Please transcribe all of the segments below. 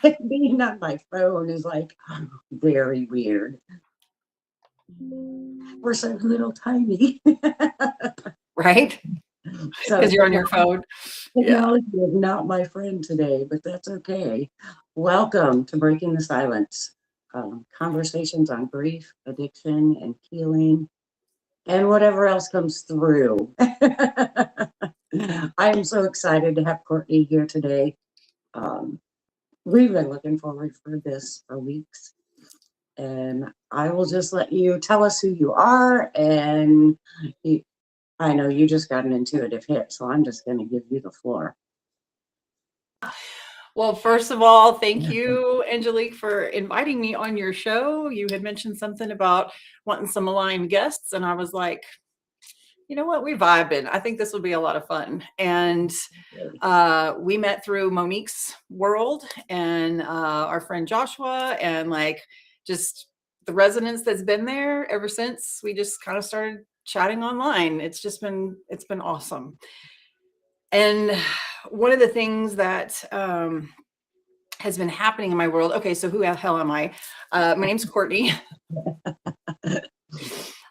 Being on my phone is like very weird. We're so little tiny. Right? So Because you're on your phone. Yeah. technology is not my friend today, but that's okay. Welcome to Breaking the Silence. Conversations on grief, addiction, and healing, and whatever else comes through. I am so excited to have Courtney here today. Um, we've been looking forward for this for weeks. And I will just let you tell us who you are. And I know you just got an intuitive hit, so I'm just going to give you the floor. Well, first of all, thank you, Angelique, for inviting me on your show. You had mentioned something about wanting some aligned guests, and I was like, you know what, we're vibing. I think this will be a lot of fun. And we met through Monique's world and our friend Joshua, and like just the resonance that's been there ever since we just kind of started chatting online. It's been awesome. And one of the things that has been happening in my world. Okay, so who the hell am I? My name's Courtney.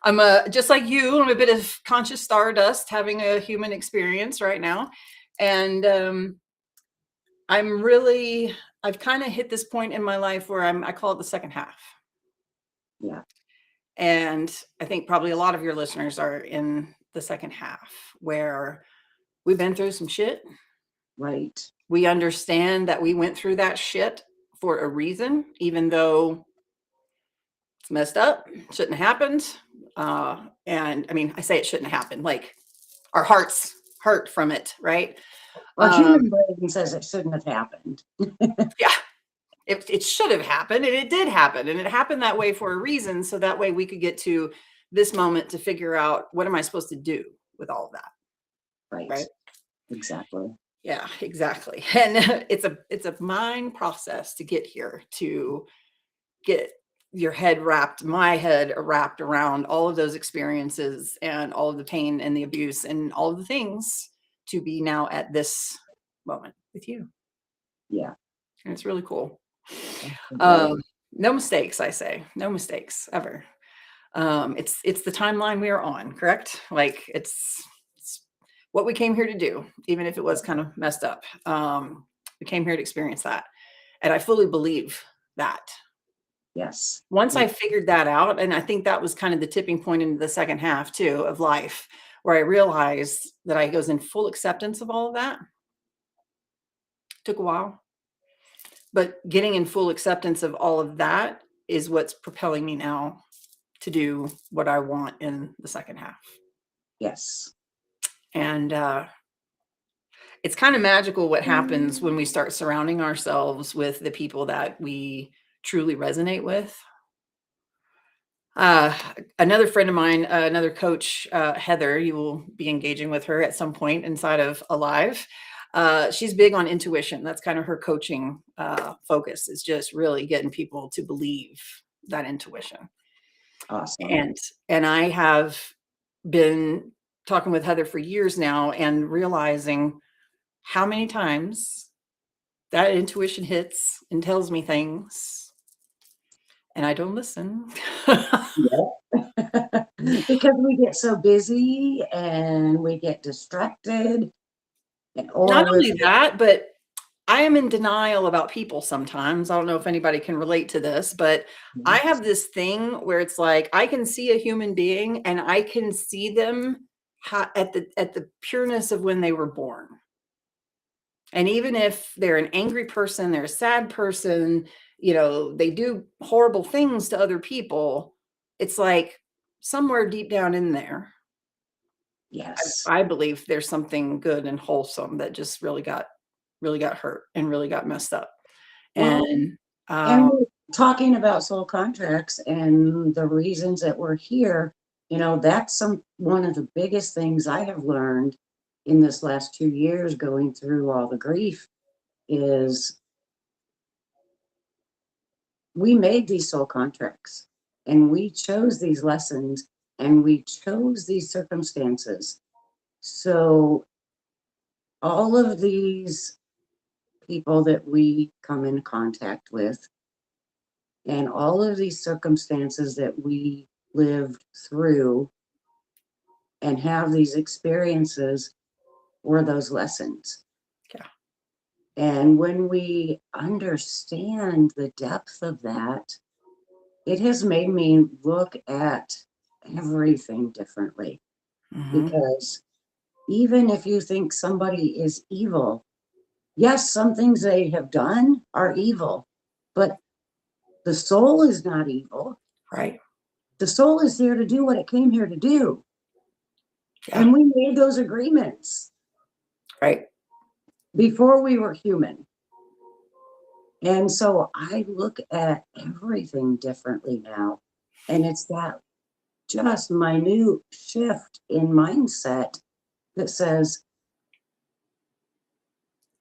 I'm just like you. I'm a bit of conscious stardust, having a human experience right now, and I've kind of hit this point in my life where I call it the second half. Yeah. And I think probably a lot of your listeners are in the second half where we've been through some shit. Right. We understand that we went through that shit for a reason, even though it's messed up, shouldn't have happened. And I mean, I say it shouldn't have happened, like our hearts hurt from it, right? Our human brain says it shouldn't have happened. Yeah, it should have happened, and it did happen, and it happened that way for a reason, so that way we could get to this moment to figure out, what am I supposed to do with all of that? Right. Exactly. Yeah, exactly. And it's a mind process to get here, to get your head wrapped, my head wrapped around all of those experiences and all of the pain and the abuse and all of the things to be now at this moment with you. Yeah. And it's really cool. No mistakes, I say. No mistakes ever. It's the timeline we are on, correct? Like it's what we came here to do, even if it was kind of messed up. We came here to experience that. And I fully believe that. Yes. Once I figured that out, and I think that was kind of the tipping point into the second half too of life, where I realized that I was in full acceptance of all of that. Took a while, but getting in full acceptance of all of that is what's propelling me now to do what I want in the second half. Yes. And it's kind of magical what happens when we start surrounding ourselves with the people that we truly resonate with. Another friend of mine, another coach, Heather, you will be engaging with her at some point inside of Alive. She's big on intuition. That's kind of her coaching focus, is just really getting people to believe that intuition. Awesome. And I have been talking with Heather for years now and realizing how many times that intuition hits and tells me things and I don't listen. Because we get so busy and we get distracted. Not only that, but I am in denial about people sometimes. I don't know if anybody can relate to this, but I have this thing where it's like I can see a human being and I can see them at the pureness of when they were born. And even if they're an angry person, they're a sad person, they do horrible things to other people, it's like somewhere deep down in there, yes, I believe there's something good and wholesome that just really got hurt and really got messed up. well, and we're talking about soul contracts and the reasons that we're here. That's one of the biggest things I have learned in this last 2 years going through all the grief is we made these soul contracts and we chose these lessons and we chose these circumstances. So all of these people that we come in contact with, and all of these circumstances that we lived through and have these experiences were those lessons. Yeah. And when we understand the depth of that, it has made me look at everything differently. Because even if you think somebody is evil, yes, some things they have done are evil, but the soul is not evil. Right. The soul is here to do what it came here to do. Yeah. And we made those agreements Right. before we were human. And so I look at everything differently now. And it's that just minute shift in mindset that says,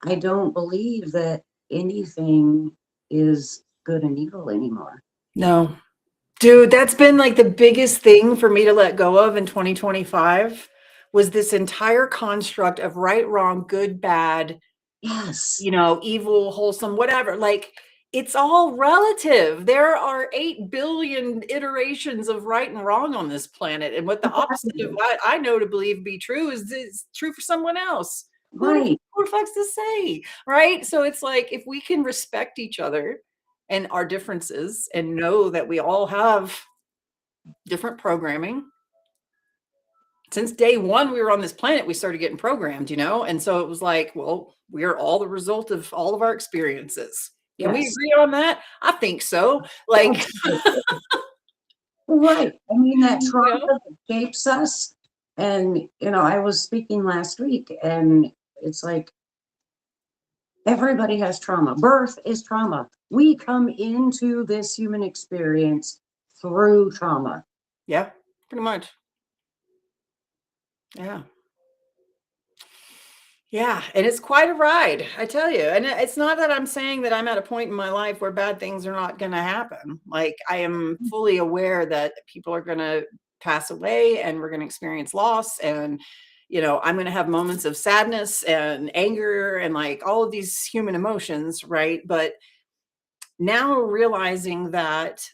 I don't believe that anything is good and evil anymore. No. Dude, that's been like the biggest thing for me to let go of in 2025 was this entire construct of right, wrong, good, bad, Yes. evil, wholesome, whatever. Like it's all relative. There are 8 billion iterations of right and wrong on this planet. And what the opposite of what I know to believe be true is true for someone else. Right. Who the fuck's to say? Right. So it's like if we can respect each other and our differences and know that we all have different programming. Since day one we were on this planet, we started getting programmed, and so it was like, well, we're all the result of all of our experiences. Can we Yes. agree on that? I think so. Like, right. I mean, that you trauma know? shapes us. And, I was speaking last week, and it's like everybody has trauma. Birth is trauma. We come into this human experience through trauma. Yeah, pretty much. Yeah. Yeah, and it's quite a ride, I tell you. And it's not that I'm saying that I'm at a point in my life where bad things are not going to happen. Like I am fully aware that people are going to pass away and we're going to experience loss and I'm going to have moments of sadness and anger and like all of these human emotions, right? But now realizing that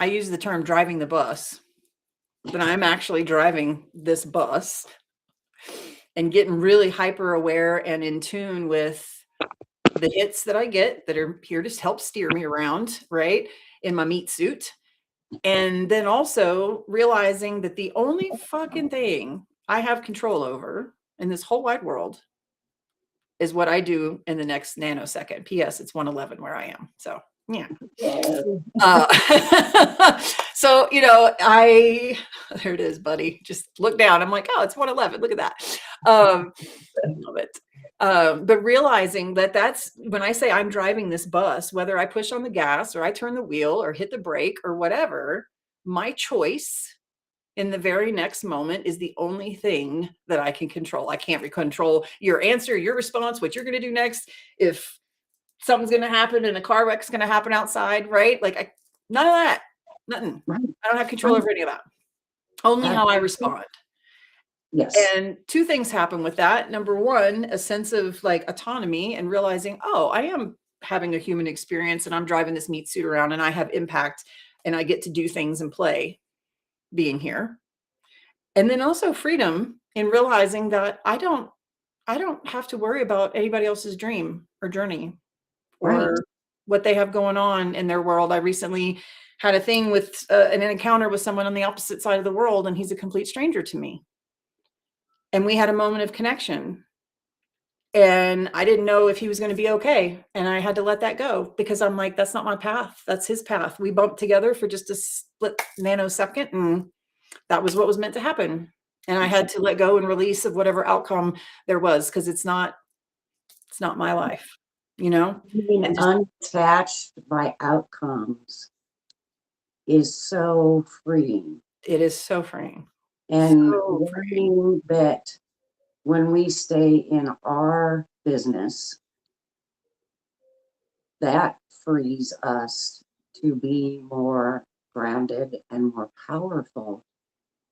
I use the term driving the bus, that I'm actually driving this bus and getting really hyper aware and in tune with the hits that I get that are here to help steer me around, right, in my meat suit. And then also realizing that the only fucking thing I have control over in this whole wide world is what I do in the next nanosecond. P.S. It's 1:11 where I am. So, yeah. So, there it is, buddy. Just look down. I'm like, oh, it's 1:11. Look at that. Love it. But realizing that that's when I say I'm driving this bus, whether I push on the gas or I turn the wheel or hit the brake or whatever, my choice in the very next moment is the only thing that I can control. I can't control your answer, your response, what you're going to do next. If something's going to happen and a car wreck's going to happen outside, right? Like none of that, nothing. Right. I don't have control over any of that. Only how I respond. Yes. And 2 things happen with that. Number 1, a sense of like autonomy and realizing, oh, I am having a human experience and I'm driving this meat suit around and I have impact and I get to do things and play being here. And then also freedom in realizing that I don't have to worry about anybody else's dream or journey or Right. what they have going on in their world. I recently had a thing with an encounter with someone on the opposite side of the world, and he's a complete stranger to me. And we had a moment of connection. And I didn't know if he was going to be okay. And I had to let that go because I'm like, that's not my path. That's his path. We bumped together for just a split nanosecond, and that was what was meant to happen. And I had to let go and release of whatever outcome there was because it's not my life, Being and just unattached by outcomes is so freeing. it is so freeing. And So freeing. learning that when we stay in our business, that frees us to be more grounded and more powerful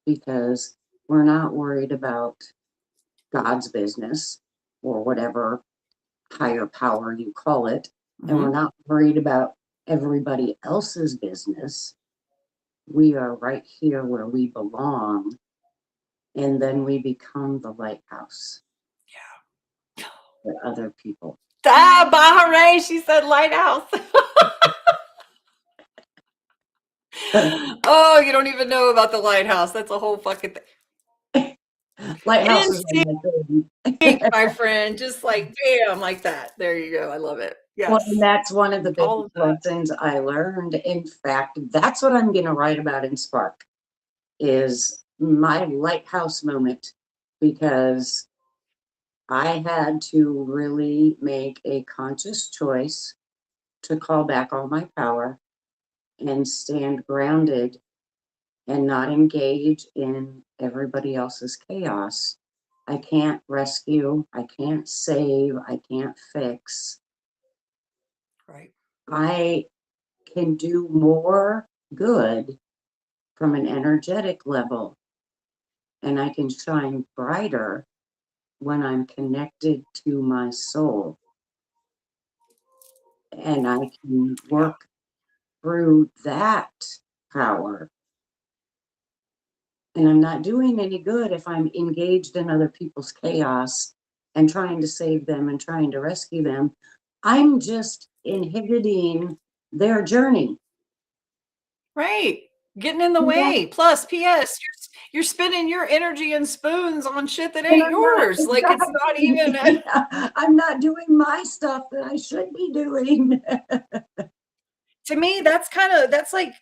because we're not worried about God's business or whatever higher power, you call it, and we're not worried about everybody else's business. We are right here where we belong, and then we become the lighthouse for other people. Ah, Bahare, she said lighthouse. Oh, you don't even know about the lighthouse. That's a whole fucking thing. Lighthouses are my thing. My friend, just like bam, like that. There you go. I love it. Yes. Well, and that's one of the big All of that. lessons I learned. In fact, that's what I'm going to write about in Spark, is my lighthouse moment, because I had to really make a conscious choice to call back all my power and stand grounded and not engage in everybody else's chaos. I can't rescue, I can't save, I can't fix. Right. I can do more good from an energetic level, and I can shine brighter when I'm connected to my soul. And I can work through that power. And I'm not doing any good if I'm engaged in other people's chaos and trying to save them and trying to rescue them. I'm just inhibiting their journey. Right. Getting in the way. Plus, P.S. You're spending your energy and spoons on shit that ain't yours. Like it's not even. I'm not doing my stuff that I should be doing. To me, that's like.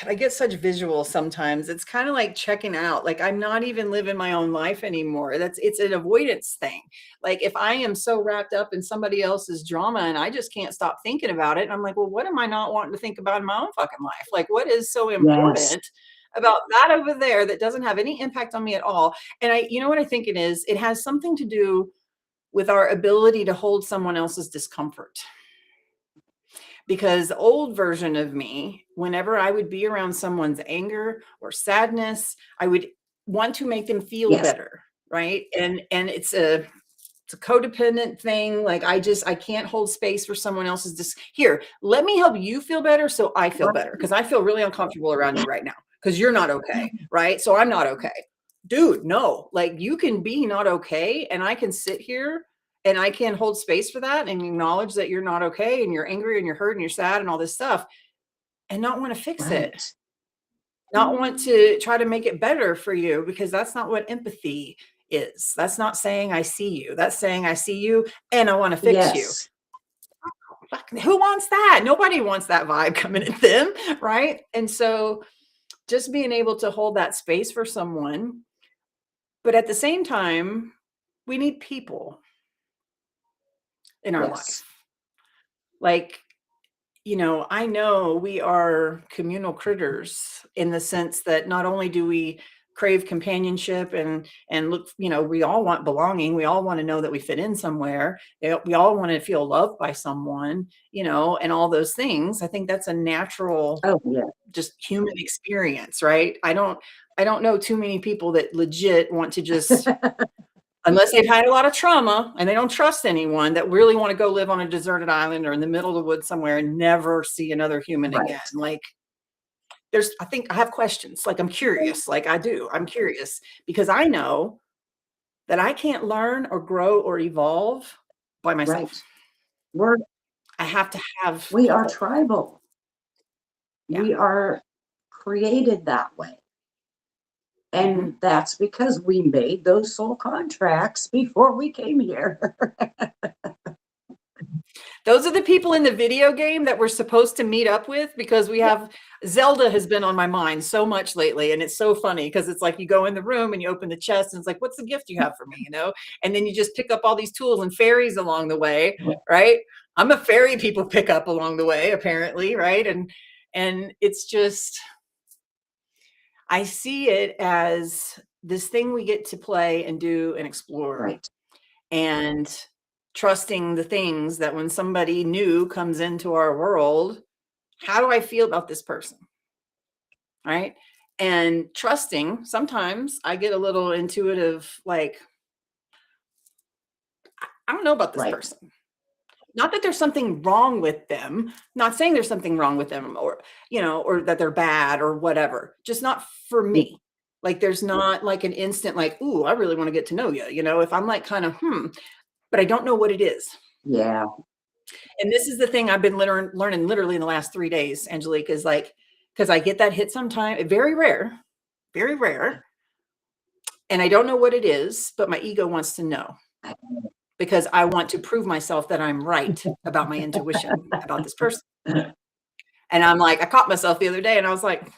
God, I get such visuals sometimes. It's kind of like checking out. Like I'm not even living my own life anymore. It's an avoidance thing. Like if I am so wrapped up in somebody else's drama and I just can't stop thinking about it, and I'm like, well, what am I not wanting to think about in my own fucking life? Like what is so important about that over there that doesn't have any impact on me at all? And you know what I think it is? It has something to do with our ability to hold someone else's discomfort. Because the old version of me, whenever I would be around someone's anger or sadness, I would want to make them feel better, right? And it's a codependent thing. Like I can't hold space for someone else's here, let me help you feel better so I feel better, because I feel really uncomfortable around you right now because you're not okay, right? So I'm not okay. Dude, no, like you can be not okay and I can sit here and I can hold space for that and acknowledge that you're not okay and you're angry and you're hurt and you're sad and all this stuff and not want to fix it, not want to try to make it better for you, because that's not what empathy is. That's not saying I see you. That's saying I see you and I want to fix you. Who wants that? Nobody wants that vibe coming at them, right? And so just being able to hold that space for someone, but at the same time, we need people in our life. Like, I know we are communal critters in the sense that not only do we crave companionship and look, we all want belonging. We all want to know that we fit in somewhere. We all want to feel loved by someone, and all those things. I think that's a natural, just human experience, right? I don't know too many people that legit want to just unless they've had a lot of trauma and they don't trust anyone, that really want to go live on a deserted island or in the middle of the woods somewhere and never see another human again. Like I think I have questions. Like I'm curious. Like I'm curious because I know that I can't learn or grow or evolve by myself. I have to have We people. are tribal. Yeah. We are created that way. And that's because we made those soul contracts before we came here. Those are the people in the video game that we're supposed to meet up with, because we have Zelda has been on my mind so much lately. And it's so funny because it's like you go in the room and you open the chest and it's like, what's the gift you have for me? And then you just pick up all these tools and fairies along the way. Right. I'm a fairy people pick up along the way, apparently. Right. And it's just, I see it as this thing we get to play and do and explore. Right. And trusting the things that when somebody new comes into our world, how do I feel about this person? Right. And trusting, sometimes I get a little intuitive, like, I don't know about this Right. person. Not that there's something wrong with them, not saying there's something wrong with them or, or that they're bad or whatever, just not for me. Like there's not like an instant like, ooh, I really want to get to know you. If I'm like kind of, but I don't know what it is. Yeah. And this is the thing I've been learning literally in the last 3 days, Angelique, is like, because I get that hit sometime, very rare, very rare. And I don't know what it is, but my ego wants to know. Because I want to prove myself that I'm right about my intuition about this person. And I'm like, I caught myself the other day and I was like,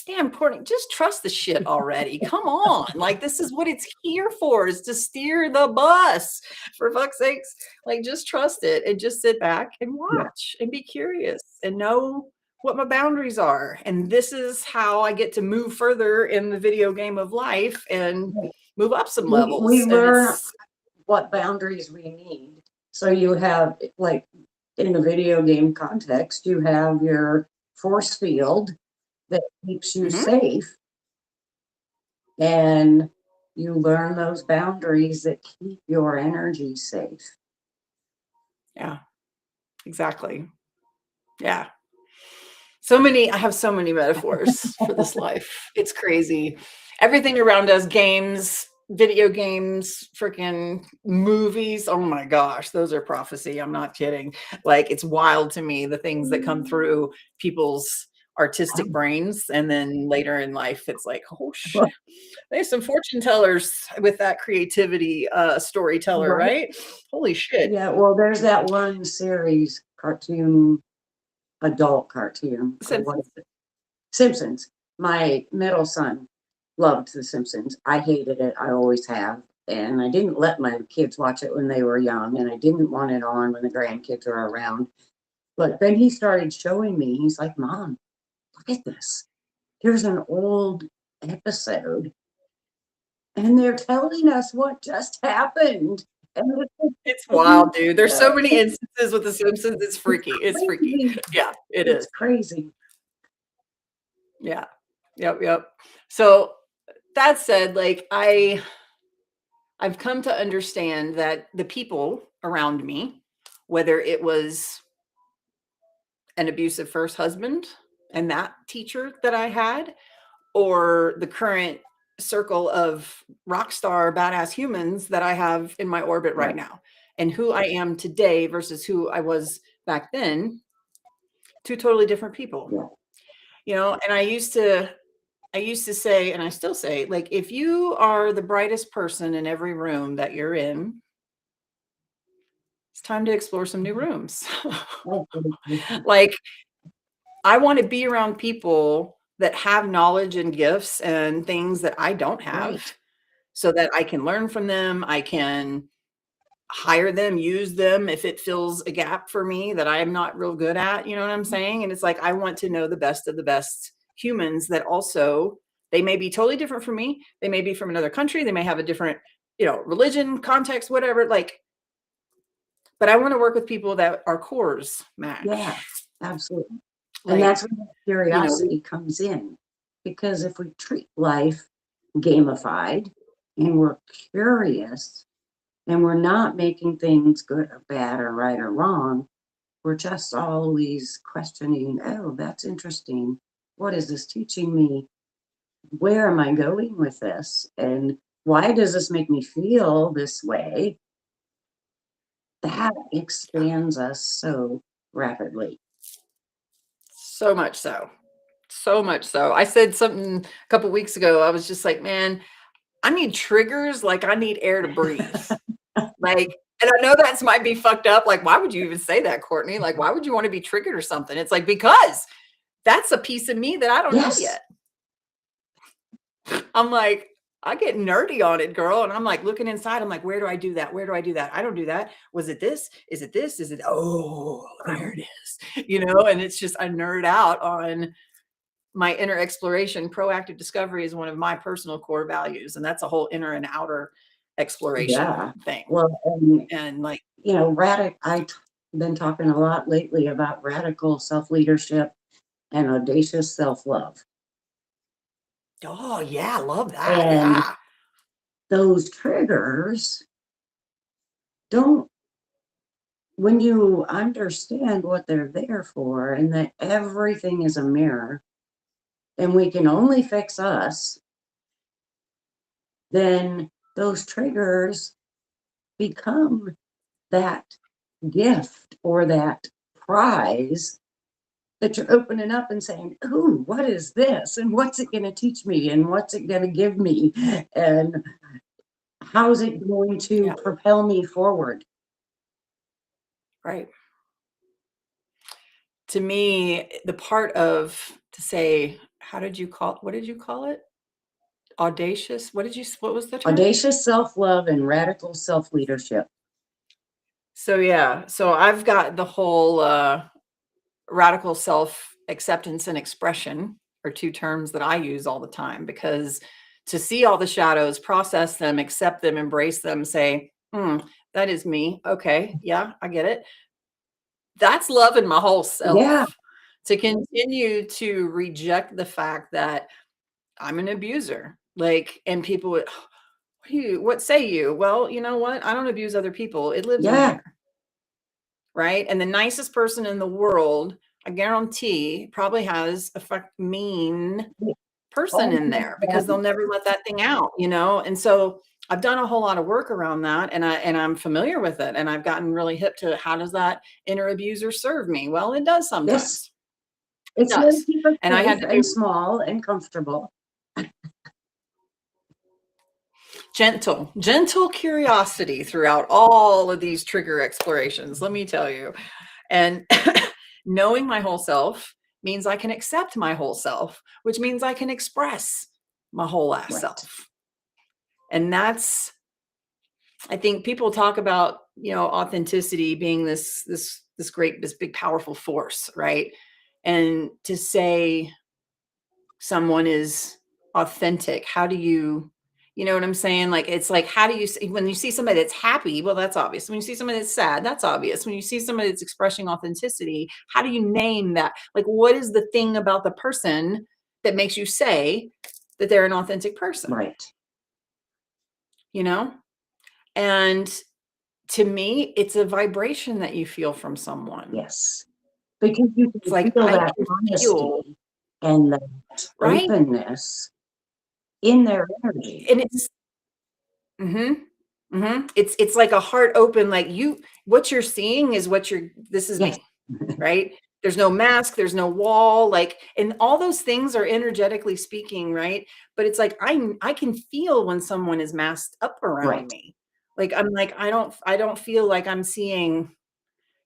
damn, Courtney, just trust the shit already. Come on. Like, this is what it's here for, is to steer the bus, for fuck's sakes. Like, just trust it and just sit back and watch and be curious and know what my boundaries are. And this is how I get to move further in the video game of life and move up some levels. We learn what boundaries we need. So you have, like, in the video game context, you have your force field that keeps you safe, and you learn those boundaries that keep your energy safe. Yeah, exactly. Yeah. I have so many metaphors for this life. It's crazy. Everything around us, games, video games, freaking movies. Oh my gosh, those are prophecy. I'm not kidding. Like, it's wild to me, the things that come through people's artistic brains. And then later in life, it's like, oh shit, there's some fortune tellers with that creativity, storyteller, right? Holy shit. Yeah, well, there's that one series, adult cartoon. Simpsons. My middle son loved The Simpsons. I hated it. I always have. And I didn't let my kids watch it when they were young, and I didn't want it on when the grandkids are around. But then he started showing me, he's like, Mom, look at this. Here's an old episode, and they're telling us what just happened. And it's wild, dude. There's so many instances with The Simpsons. It's freaky. It's freaky. Yeah, it's crazy. Yeah. Yep. So that said, like, I've come to understand that the people around me, whether it was an abusive first husband and that teacher that I had, or the current circle of rock star badass humans that I have in my orbit right now, and who I am today versus who I was back then, two totally different people. And I used to say, and I still say, like, if you are the brightest person in every room that you're in, it's time to explore some new rooms. Like, I want to be around people that have knowledge and gifts and things that I don't have, so that I can learn from them. I can hire them, use them if it fills a gap for me that I'm not real good at. You know what I'm saying? And it's like, I want to know the best of the best humans that also, they may be totally different from me. They may be from another country. They may have a different, religion, context, whatever. Like, but I want to work with people that our cores match. Yeah, absolutely. And that's where curiosity comes in. Because if we treat life gamified and we're curious and we're not making things good or bad or right or wrong, we're just always questioning, oh, that's interesting. What is this teaching me? Where am I going with this? And why does this make me feel this way? That expands us so rapidly. So much so. So much so. I said something a couple weeks ago. I was just like, man, I need triggers like I need air to breathe. Like, and I know that might be fucked up. Like, why would you even say that, Courtney? Like, why would you want to be triggered or something? It's like, because that's a piece of me that I don't know yet. I'm like, I get nerdy on it, girl. And I'm like looking inside. I'm like, where do I do that? Where do I do that? I don't do that. Was it this? Is it this? Is it, oh, there it is. And it's just, I nerd out on my inner exploration. Proactive discovery is one of my personal core values. And that's a whole inner and outer exploration thing. Well, and like, I've been talking a lot lately about radical self-leadership and audacious self-love. Oh yeah, I love that. And those triggers don't, when you understand what they're there for and that everything is a mirror and we can only fix us, then those triggers become that gift or that prize that you're opening up and saying, "Ooh, what is this? And what's it going to teach me? And what's it going to give me? And how's it going to Yeah. propel me forward?" Right. To me, the part of to say, what did you call it? Audacious? What was the term? Audacious self-love and radical self-leadership. So yeah, so I've got the whole radical self acceptance and expression are two terms that I use all the time because to see all the shadows, process them, accept them, embrace them, say, that is me. Okay, yeah, I get it. That's loving my whole Yeah, self. To continue to reject the fact that I'm an abuser. Like, and people would, what say you? Well, you know what? I don't abuse other people. It lives in yeah, there. Right. And the nicest person in the world, I guarantee, probably has a mean person all in there because they'll never let that thing out, And so I've done a whole lot of work around that and I'm familiar with it. And I've gotten really hip to how does that inner abuser serve me? Well, it does yes, sometimes. It it's going to does. keep us And I had safe to and do small and comfortable. gentle curiosity throughout all of these trigger explorations, let me tell you. And knowing my whole self means I can accept my whole self, which means I can express my whole ass Right. self. And that's, I think people talk about, authenticity being this big, powerful force, right? And to say someone is authentic, how do you know what I'm saying? Like, it's like, how do you see when you see somebody that's happy? Well, that's obvious. When you see somebody that's sad, that's obvious. When you see somebody that's expressing authenticity, how do you name that? Like, what is the thing about the person that makes you say that they're an authentic person? Right. You know? And to me, it's a vibration that you feel from someone. Yes. Because you It's can like, feel I that can feel, honesty and that right? openness in their energy. And it's, mhm. It's like a heart open, like what you're seeing is this is Yes. me, right? There's no mask, there's no wall, like, and all those things are energetically speaking, right? But it's like I can feel when someone is masked up around Right. me. Like I'm like, I don't feel like I'm seeing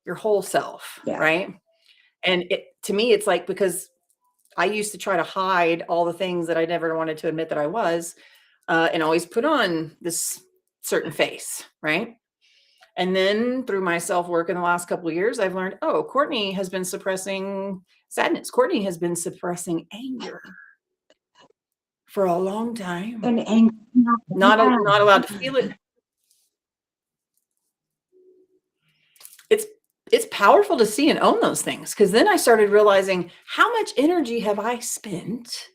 your whole self, Yeah. right? And to me, it's like because I used to try to hide all the things that I never wanted to admit that I was, and always put on this certain face, right? And then through my self work in the last couple of years, I've learned, oh, Courtney has been suppressing sadness. Courtney has been suppressing anger for a long time. And not Not allowed to bad. feel it. It's it's powerful to see and own those things because then I started realizing how much energy have I spent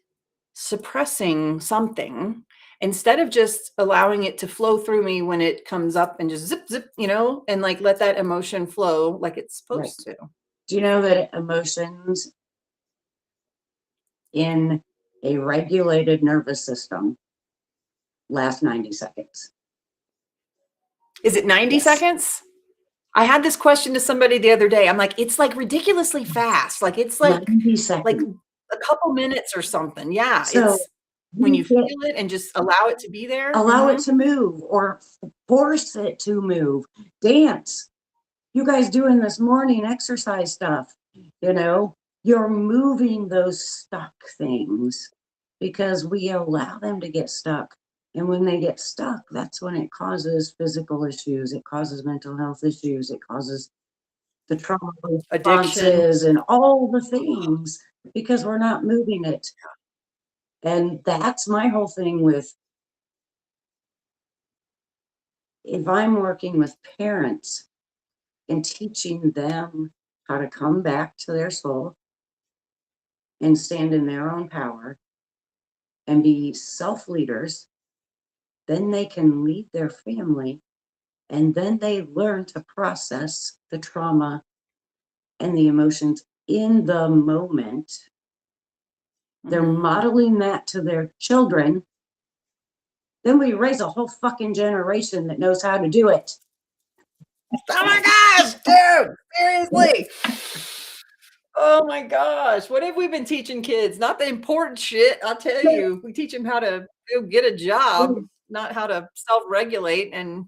suppressing something instead of just allowing it to flow through me when it comes up and just zip zip, and like let that emotion flow like it's Right. supposed to. Do you know that emotions in a regulated nervous system last 90 seconds? Is it 90 Yes. seconds? I had this question to somebody the other day. I'm like, it's like ridiculously fast. Like it's Ninety like seconds. a couple minutes or something. Yeah, So it's when you you get, feel it and just allow it to be there. allow it to move or force it to move. Dance. You guys doing this morning exercise stuff, you're moving those stuck things because we allow them to get stuck. And when they get stuck, that's when it causes physical issues, it causes mental health issues, it causes the trauma Addiction. responses and all the things because we're not moving it. And that's my whole thing with if I'm working with parents and teaching them how to come back to their soul and stand in their own power and be self leaders, then they can lead their family And then they learn to process the trauma and the emotions in the moment. They're modeling that to their children. Then we raise a whole fucking generation that knows how to do it. Oh my gosh, dude, seriously. Oh my gosh. What have we been teaching kids? Not the important shit. I'll tell you, we teach them how to go get a job, not how to self-regulate and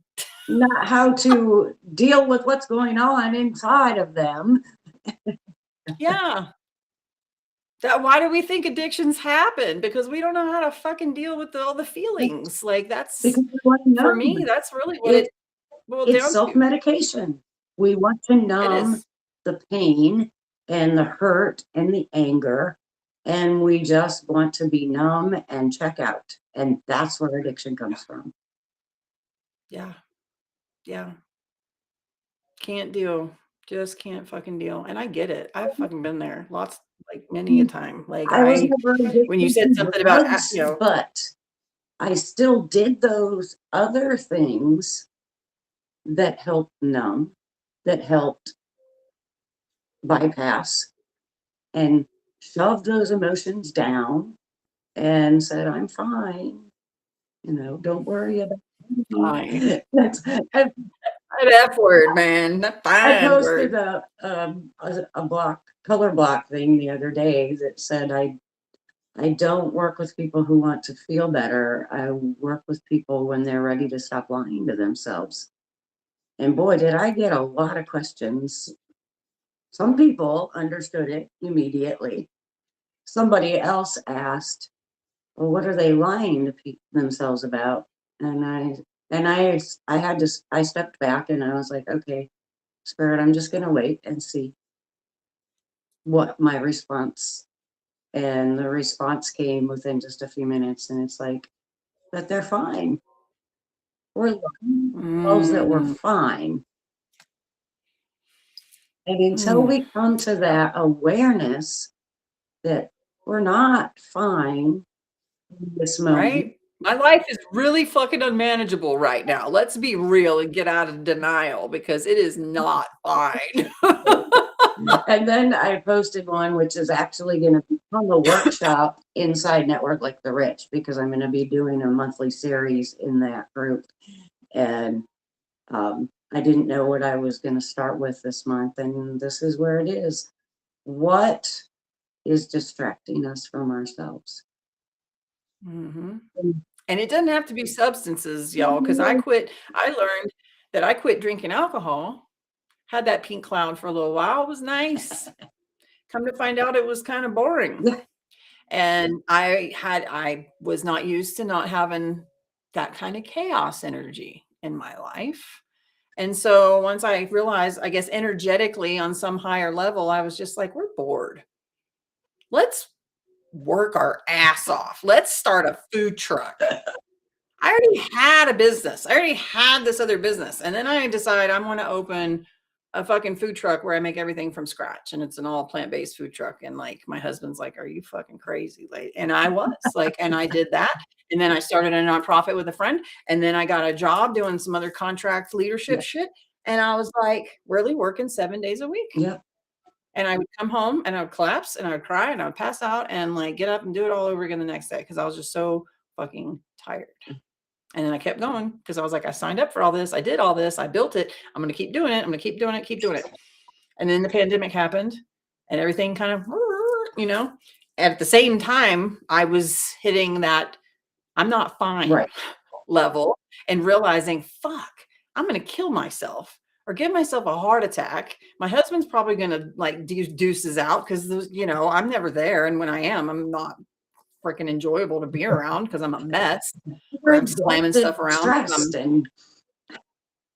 not how to deal with what's going on inside of them. yeah. Why do we think addictions happen? Because we don't know how to fucking deal with all the feelings. Like that's for me, that's really what it boiled it's down to. self-medication. We want to It numb is. the pain and the hurt and the anger, and we just want to be numb and check out. And that's where addiction comes from. Yeah. Yeah. Can't deal. Just can't fucking deal. And I get it. I've fucking been there lots, like many a time. Like I was never when you addicted said to something about, drugs, you know, but I still did those other things that helped numb, that helped bypass, and shoved those emotions down and said, I'm fine. You know, don't worry about fine. me. That's, I, That F word, man. That I fine posted word. a color block thing the other day that said, I don't work with people who want to feel better. I work with people when they're ready to stop lying to themselves. And boy, did I get a lot of questions. Some people understood it immediately. Somebody else asked, well, what are they lying to themselves about? And I stepped back and I was like, okay, Spirit, I'm just going to wait and see what my response. And the response came within just a few minutes, and it's like that they're fine. We're lying to ourselves that we're fine. And until we come to that awareness that we're not fine in this moment. Right? My life is really fucking unmanageable right now. Let's be real and get out of denial because it is not fine. And then I posted one, which is actually going to become a workshop inside Network Like the Rich, because I'm going to be doing a monthly series in that group. And I didn't know what I was going to start with this month, and this is where it is. What is distracting us from ourselves? And it doesn't have to be substances, y'all, because I learned that I quit drinking alcohol, had that pink cloud for a little while. It was nice. Come to find out it was kind of boring. Yeah. And I was not used to not having that kind of chaos energy in my life. And so once I realized, I guess energetically on some higher level, I was just like, we're bored. Let's work our ass off. Let's start a food truck. I already had a business. I already had this other business. And then I decide I'm going to open a fucking food truck where I make everything from scratch. And it's an all plant-based food truck. And like, my husband's like, are you fucking crazy? Like, and I was like, and I did that. And then I started a nonprofit with a friend. And then I got a job doing some other contract leadership shit. And I was like, really working 7 days a week. Yeah. And I would come home and I would collapse and I would cry and I would pass out and like get up and do it all over again the next day because I was just so fucking tired. And then I kept going because I was like, I signed up for all this. I did all this. I built it. I'm going to keep doing it. I'm going to keep doing it, keep doing it. And then the pandemic happened and everything kind of, you know, at the same time, I was hitting that I'm not fine level and realizing, fuck, I'm going to kill myself or give myself a heart attack. My husband's probably going to like deuces out because, you know, I'm never there. And when I am, I'm not freaking enjoyable to be around because I'm a mess or I'm slamming stuff around.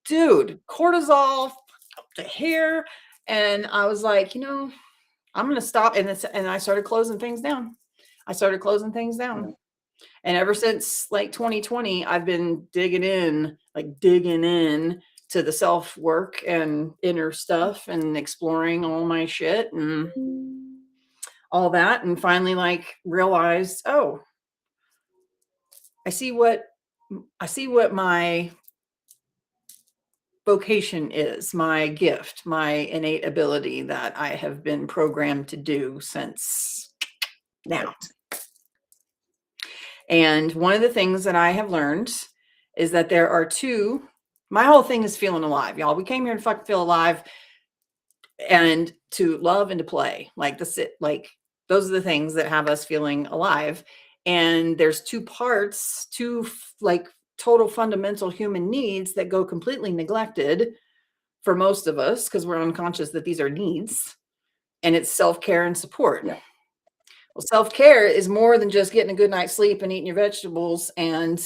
Dude, cortisol up the hair. And I was like, you know, I'm going to stop. And I started closing things down. And ever since like 2020, I've been digging in to the self work and inner stuff and exploring all my shit and all that. And finally like realized, oh, I see what my vocation is, my gift, my innate ability that I have been programmed to do since now. Right. And one of the things that I have learned is that there are two. My whole thing is feeling alive, y'all. We came here to fucking feel alive and to love and to play. Like those are the things that have us feeling alive. And there's two parts, two like total fundamental human needs that go completely neglected for most of us because we're unconscious that these are needs. And it's self-care and support. Yeah. Well, self-care is more than just getting a good night's sleep and eating your vegetables and,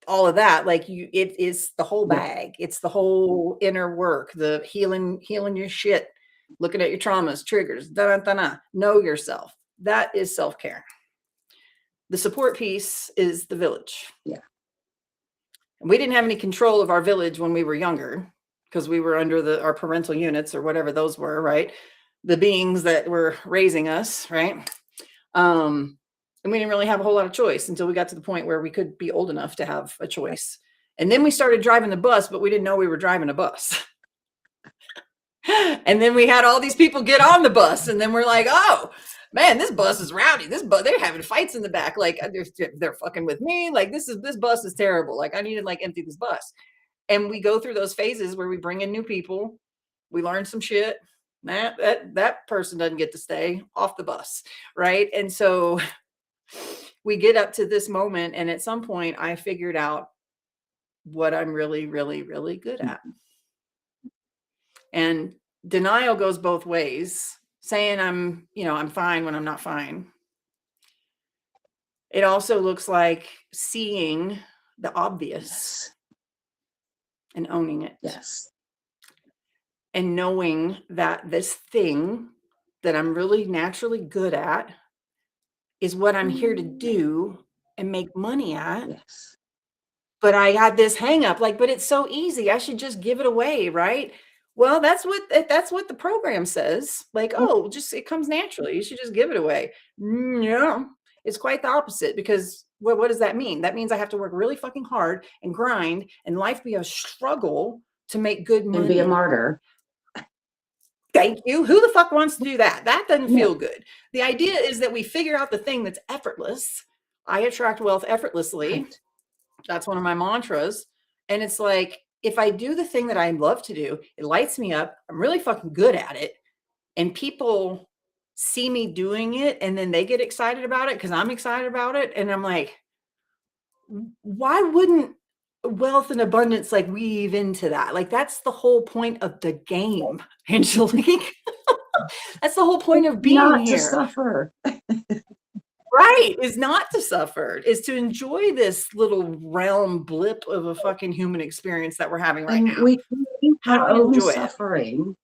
all of that. Like it is the whole bag. It's the whole inner work, the healing your shit, looking at your traumas, triggers, know yourself. That is self-care. The support piece is the village. Yeah. And we didn't have any control of our village when we were younger because we were under our parental units or whatever those were, right? The beings that were raising us, right? And we didn't really have a whole lot of choice until we got to the point where we could be old enough to have a choice. And then we started driving the bus, but we didn't know we were driving a bus. And then we had all these people get on the bus, and then we're like, oh man, this bus is rowdy. They're having fights in the back. Like they're fucking with me. Like this bus is terrible. Like I need to like empty this bus. And we go through those phases where we bring in new people. We learn some shit. That person doesn't get to stay off the bus, right? And so we get up to this moment, and at some point I figured out what I'm really, really, really good at. And denial goes both ways. Saying I'm fine when I'm not fine. It also looks like seeing the obvious and owning it. Yes. And knowing that this thing that I'm really naturally good at is what I'm here to do and make money at. Yes. But I had this hang up, but it's so easy. I should just give it away, right? Well, that's what the program says. It comes naturally. You should just give it away. No, it's quite the opposite because what does that mean? That means I have to work really fucking hard and grind and life be a struggle to make good money. And be a martyr. Thank you. Who the fuck wants to do that? That doesn't feel good. The idea is that we figure out the thing that's effortless. I attract wealth effortlessly. Right. That's one of my mantras. And it's like, if I do the thing that I love to do, it lights me up. I'm really fucking good at it. And people see me doing it and then they get excited about it because I'm excited about it. And I'm like, why wouldn't wealth and abundance weave into that? That's the whole point of the game, Angelique. That's the whole point of being not here. To suffer. Right, is not to suffer, is to enjoy this little realm blip of a fucking human experience that we're having right now. We keep our own suffering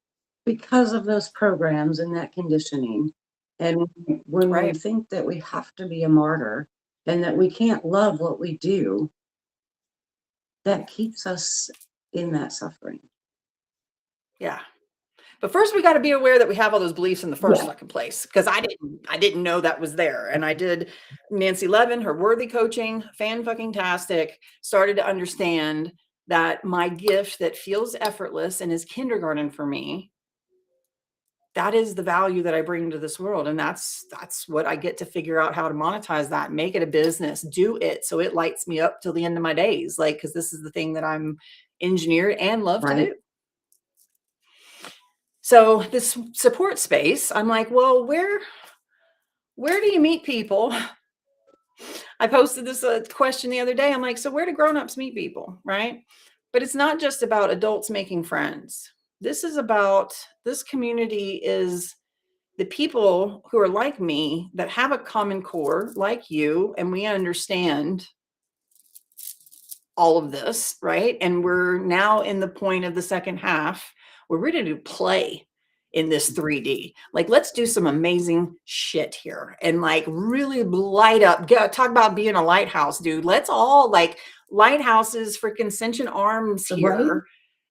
because of those programs and that conditioning. And when we think that we have to be a martyr and that we can't love what we do, that keeps us in that suffering. Yeah. But first we got to be aware that we have all those beliefs in the first fucking place. Because I didn't know that was there. And I did Nancy Levin, her worthy coaching, fan-fucking-tastic, started to understand that my gift that feels effortless and is kindergarten for me, that is the value that I bring to this world. And that's what I get to figure out how to monetize that, make it a business, do it so it lights me up till the end of my days. Because this is the thing that I'm engineered and love to do. So this support space, I'm like, well, where do you meet people? I posted this question the other day. I'm like, so where do grownups meet people, right? But it's not just about adults making friends. This community is the people who are like me that have a common core like you, and we understand all of this, right? And we're now in the point of the second half. We're ready to play in this 3D. Let's do some amazing shit here and really light up. Talk about being a lighthouse, dude. Let's all lighthouses, freaking ascension arms here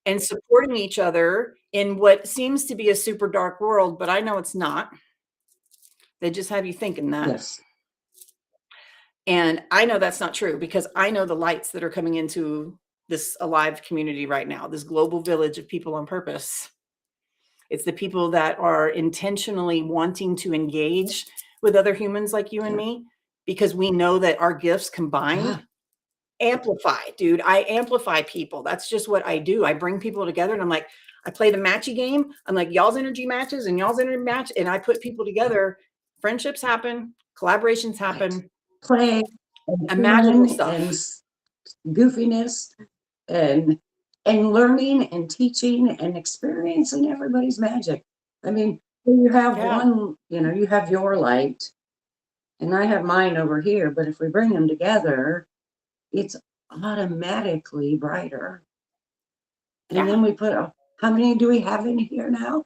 and supporting each other in what seems to be a super dark world, but I know it's not. They just have you thinking that. Yes. And I know that's not true because I know the lights that are coming into this alive community right now, this global village of people on purpose. It's the people that are intentionally wanting to engage with other humans like you and me, because we know that our gifts combined amplify, dude. I amplify people. That's just what I do. I bring people together and I'm like, I play the matchy game. I'm like, y'all's energy matches and y'all's energy match. And I put people together. Friendships happen, collaborations happen, Play and and magical fun and stuff. goofiness and learning and teaching and experiencing everybody's magic. I mean, you have one, you have your light and I have mine over here, but if we bring them together, it's automatically brighter. And then we put, how many do we have in here now?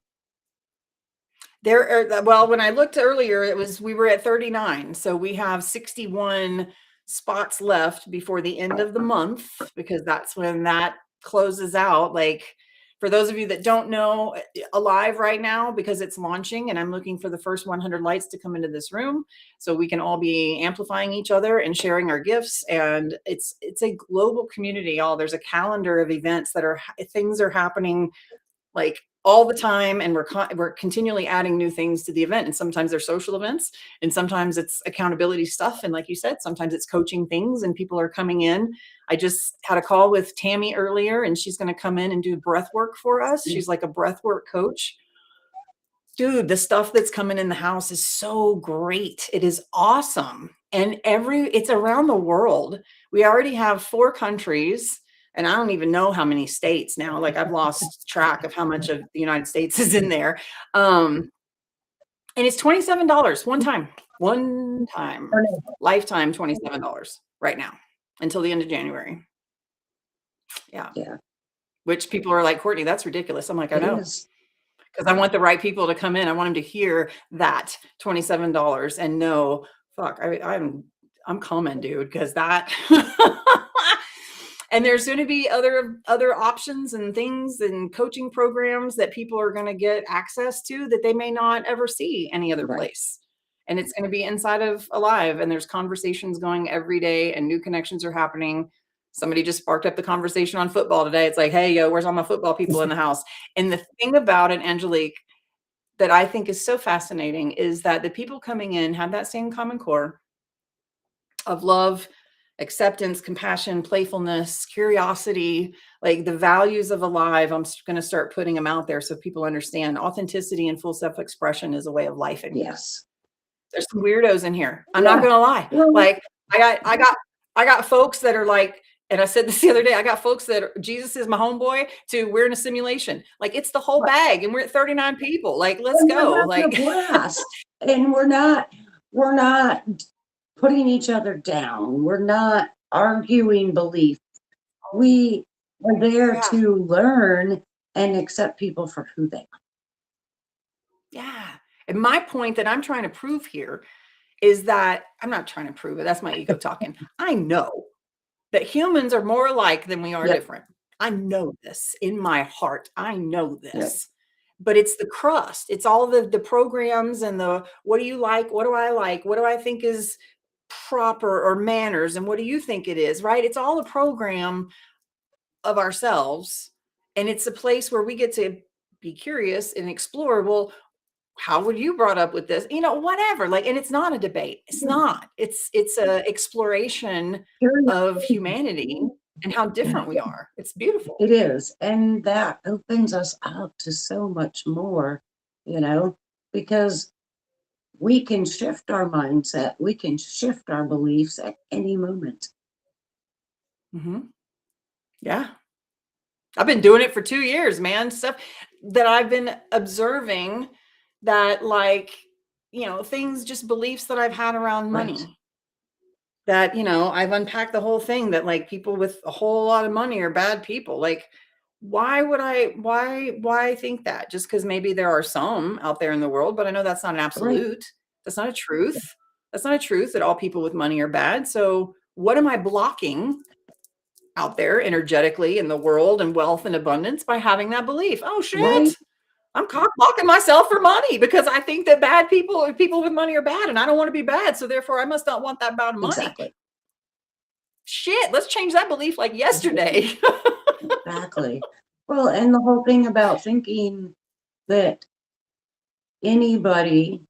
There are, well, when I looked earlier, we were at 39. So we have 61 spots left before the end of the month, because that's when that closes out. Like, for those of you that don't know, Alive right now, because it's launching and I'm looking for the first 100 lights to come into this room so we can all be amplifying each other and sharing our gifts. And it's a global community, y'all. There's a calendar of events things are happening like all the time, and we're continually adding new things to the event. And sometimes they're social events, and sometimes it's accountability stuff. And like you said, sometimes it's coaching things, and people are coming in. I just had a call with Tammy earlier, and she's going to come in and do breath work for us. She's like a breath work coach. Dude, the stuff that's coming in the house is so great. It is awesome. And it's around the world. We already have 4 countries. And I don't even know how many states now. Like, I've lost track of how much of the United States is in there. And it's $27 one time, lifetime $27 right now until the end of January. Yeah. Which people are like, Courtney, that's ridiculous. I'm like, I know. Because I want the right people to come in. I want them to hear that $27 and know, fuck, I'm coming, dude, because that. And there's going to be other options and things and coaching programs that people are going to get access to that they may not ever see any other place. And it's going to be inside of Alive. And there's conversations going every day, and new connections are happening. Somebody just sparked up the conversation on football today. It's like, hey, yo, where's all my football people in the house? And the thing about it, Angelique, that I think is so fascinating is that the people coming in have that same common core of love, acceptance, compassion, playfulness, curiosity, like the values of Alive. I'm going to start putting them out there so people understand authenticity and full self-expression is a way of life in here. There's some weirdos in here. I'm not going to lie. Like, I got folks that are like, and I said this the other day, I got folks that Jesus is my homeboy to we're in a simulation. Like, it's the whole bag, and we're at 39 people. Like, let's go. Like, and we're not putting each other down. We're not arguing beliefs. We are there to learn and accept people for who they are. Yeah. And my point that I'm trying to prove here is that I'm not trying to prove it. That's my ego talking. I know that humans are more alike than we are different. I know this in my heart. I know this. But it's the crust. It's all the programs and the, what do you like? What do I like? What do I think is proper or manners? And what do you think it is, right? It's all a program of ourselves. And it's a place where we get to be curious and explore. Well, how were you brought up with this? Whatever. Like, and it's not a debate. It's not. It's a exploration of humanity and how different we are. It's beautiful. It is. And that opens us up to so much more, because we can shift our mindset. We can shift our beliefs at any moment. Yeah. I've been doing it for 2 years, man. Stuff that I've been observing that, like, things, just beliefs that I've had around money. That, I've unpacked the whole thing that, like, people with a whole lot of money are bad people. Like, why think that? Just because maybe there are some out there in the world, but I know that's not an absolute. That's not a truth. That's not a truth that all people with money are bad. So what am I blocking out there energetically in the world and wealth and abundance by having that belief? Oh, shit. I'm cock blocking myself for money because I think that people with money are bad, and I don't want to be bad. So therefore I must not want that amount of money. shit, let's change that belief like yesterday. Exactly. Well, and the whole thing about thinking that anybody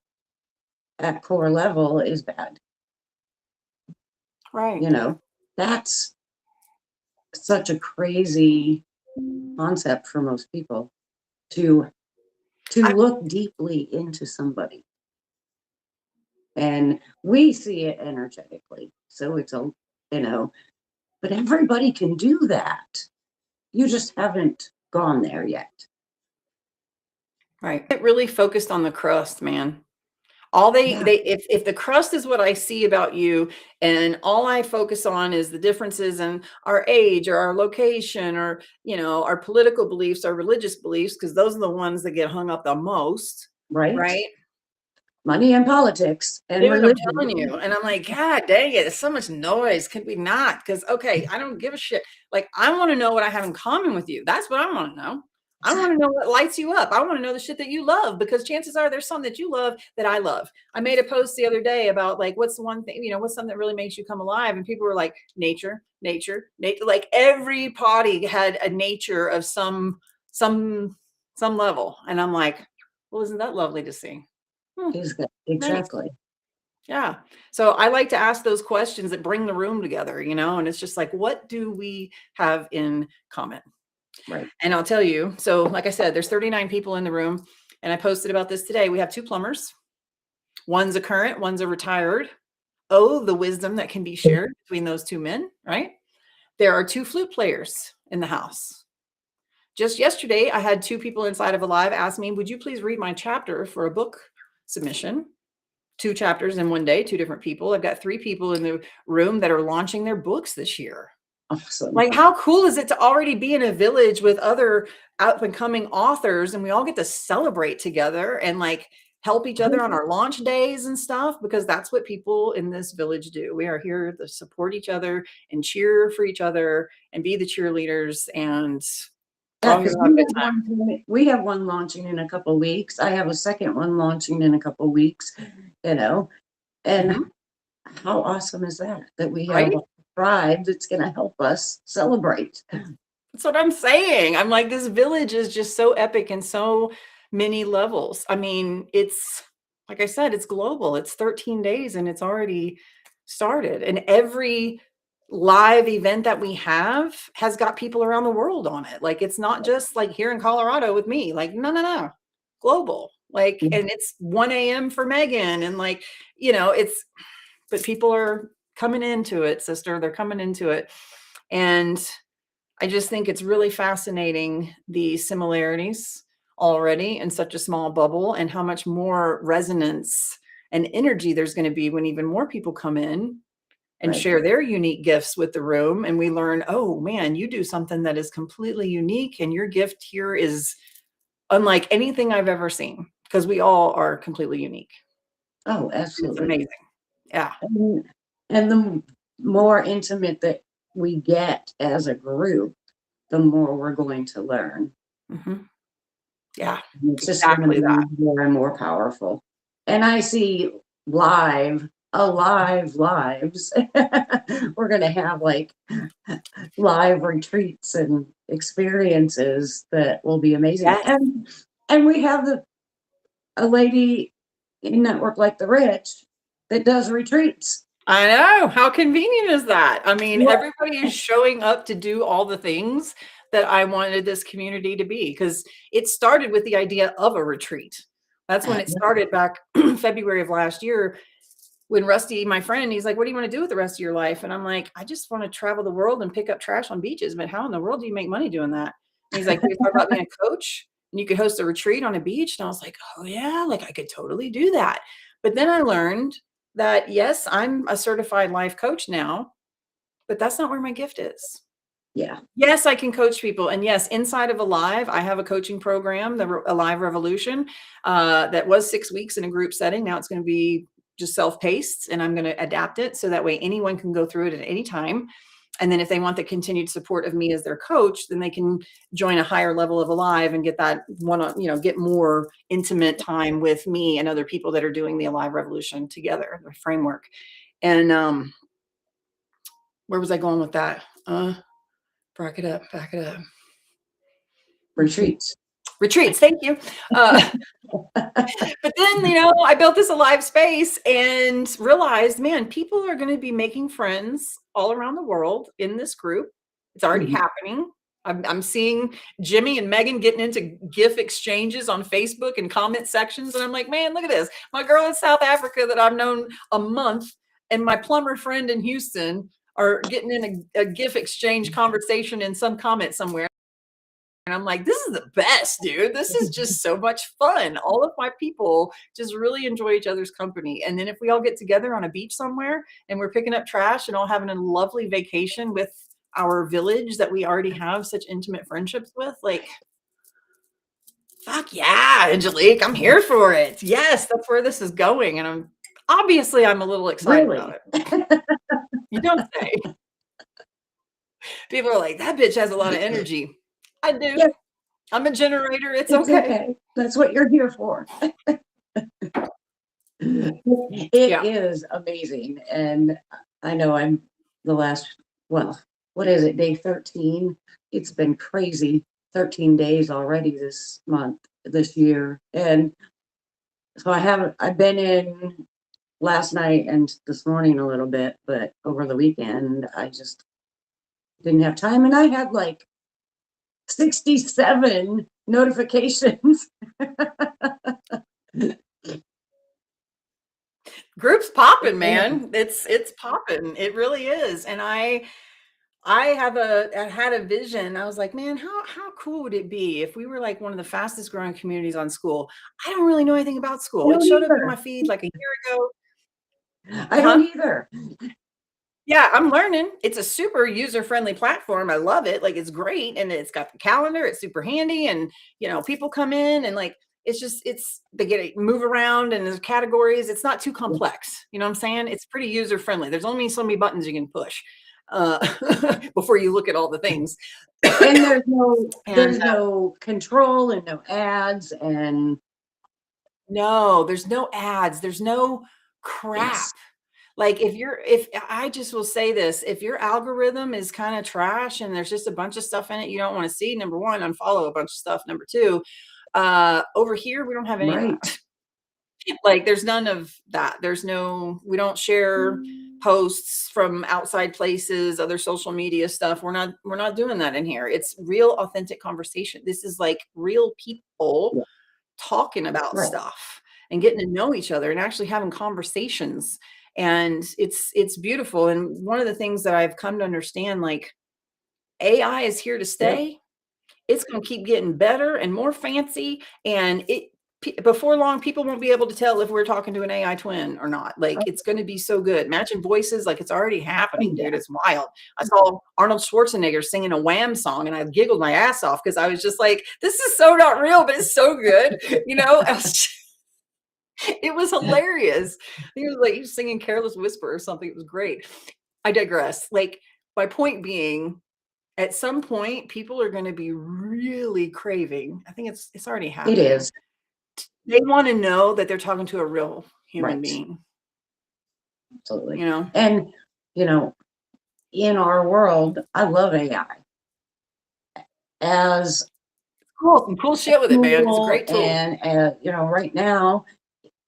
at core level is bad, Right. you know, that's such a crazy concept for most people to look deeply into somebody. And we see it energetically. So it's a, you know, but everybody can do that. You just haven't gone there yet. Right. Get really focused on the crust, man. All Yeah. if the crust is what I see about you, and all I focus on is the differences in our age or our location or, you know, our political beliefs, our religious beliefs, because those are the ones that get hung up the most, Right. right? Money and politics and Dude, I'm religion. telling you. And I'm like, God dang it, there's so much noise. Could we not? Because, okay, I don't give a shit. Like, I want to know what I have in common with you. That's what I want to know. I want to know what lights you up. I want to know the shit that you love, because chances are there's something that you love that I love. I made a post the other day about, like, what's the one thing, you know, what's something that really makes you come alive? And people were like, nature, nature, nature. Like, everybody had a nature of some level. And I'm like, well, isn't that lovely to see? Nice. Exactly. Yeah. So I like to ask those questions that bring the room together, you know, and it's just like, what do we have in common? Right. And I'll tell you, so like I said, there's 39 people in the room, and I posted about this today. We have 2 plumbers. One's a current, one's a retired. Oh, the wisdom that can be shared between those 2 men, right? There are 2 flute players in the house. Just yesterday, I had 2 people inside of Alive ask me, would you please read my chapter for a book submission? 2 chapters in one day, 2 different people. I've got 3 people in the room that are launching their books this year. Awesome. Like, how cool is it to already be in a village with other up and coming authors, and we all get to celebrate together and, like, help each other on our launch days and stuff, because that's what people in this village do. We are here to support each other and cheer for each other and be the cheerleaders, and we're all here to have a good time. We have one launching in a couple of weeks. I have a second one launching in a couple of weeks, you know, and how awesome is that? That we have Right? a tribe that's going to help us celebrate. That's what I'm saying. I'm like, this village is just so epic in so many levels. I mean, it's, like I said, it's global. It's 13 days and it's already started. And every live event that we have has got people around the world on it. Like, it's not just like here in Colorado with me. Like, no. Global. Like, and it's 1 a.m. for Megan. And, like, you know, it's, but people are coming into it, sister. They're coming into it. And I just think it's really fascinating, the similarities already in such a small bubble, and how much more resonance and energy there's going to be when even more people come in and share their unique gifts with the room. And we learn, oh man, you do something that is completely unique, and your gift here is unlike anything I've ever seen, because we all are completely unique. Oh, It's absolutely. amazing. Yeah. And the more intimate that we get as a group, the more we're going to learn. Yeah, It's just going to exactly that. be more and more powerful. And I see alive lives. We're going to have like live retreats and experiences that will be amazing. Yes. And we have a lady in Network Like the Rich that does retreats. I know. How convenient is that? I mean, everybody is showing up to do all the things that I wanted this community to be, because it started with the idea of a retreat. That's when it started back February of last year, when Rusty, my friend, he's like, what do you want to do with the rest of your life? And I'm like, I just want to travel the world and pick up trash on beaches. But how in the world do you make money doing that? And he's like, we thought about being a coach and you could host a retreat on a beach. And I was like, oh yeah, like I could totally do that. But then I learned that, yes, I'm a certified life coach now, but that's not where my gift is. Yeah. Yes, I can coach people. And yes, inside of Alive, I have a coaching program, the Alive Revolution, that was 6 weeks in a group setting. Now it's going to be just self-paced, and I'm going to adapt it so that way anyone can go through it at any time. And then if they want the continued support of me as their coach, then they can join a higher level of Alive and get that one, you know, get more intimate time with me and other people that are doing the Alive Revolution together, the framework. And Where was I going with that? Back it up. Retreats. Retreats. Thank you. But then, I built this alive space and realized, man, people are going to be making friends all around the world in this group. It's already happening. I'm seeing Jimmy and Megan getting into GIF exchanges on Facebook and comment sections. And I'm like, man, look at this. My girl in South Africa that I've known a month and my plumber friend in Houston are getting in a GIF exchange conversation in some comment somewhere. And I'm like, this is the best, dude. This is just so much fun. All of my people just really enjoy each other's company. And then if we all get together on a beach somewhere and we're picking up trash and all having a lovely vacation with our village that we already have such intimate friendships with, like, fuck yeah, Angelique, I'm here for it. Yes, that's where this is going. And I'm a little excited about it. You don't say. People are like, that bitch has a lot of energy. I do. Yeah. I'm a generator. It's okay. That's what you're here for. It is amazing. And I know I'm the last, well, what is it, day 13? It's been crazy. 13 days already this year. And so I've been in last night and this morning a little bit, but over the weekend, I just didn't have time. And I had like 67 notifications. Group's popping, man. It's popping. It really is. And I had a vision. I was like, man, how cool would it be if we were like one of the fastest growing communities on school? I don't really know anything about school. It showed up in my feed like a year ago. I don't either. Yeah, I'm learning. It's a super user-friendly platform. I love it. Like, it's great. And it's got the calendar. It's super handy. And, people come in and like, they get to move around and there's categories. It's not too complex. You know what I'm saying? It's pretty user-friendly. There's only so many buttons you can push before you look at all the things. And there's no control and no ads and. No, there's no ads. There's no crap. Yes. Like if I just will say this, if your algorithm is kind of trash and there's just a bunch of stuff in it you don't want to see, number one, unfollow a bunch of stuff. Number two, over here, we don't have any of that. Like there's none of that. We don't share posts from outside places, other social media stuff. We're not doing that in here. It's real authentic conversation. This is like real people talking about stuff and getting to know each other and actually having conversations. And it's beautiful. And one of the things that I've come to understand, like AI is here to stay. It's going to keep getting better and more fancy. And before long, people won't be able to tell if we're talking to an AI twin or not. Like it's going to be so good. Matching voices, like it's already happening, dude. It's wild. I saw Arnold Schwarzenegger singing a Wham song and I giggled my ass off because I was just like, this is so not real, but it's so good. It was hilarious. He was singing Careless Whisper or something. It was great. I digress. Like my point being, at some point, people are going to be really craving. I think it's already happening. It is. They want to know that they're talking to a real human being. Absolutely. And, in our world, I love AI. As cool, some cool shit with it, man. It's a great tool. And, right now,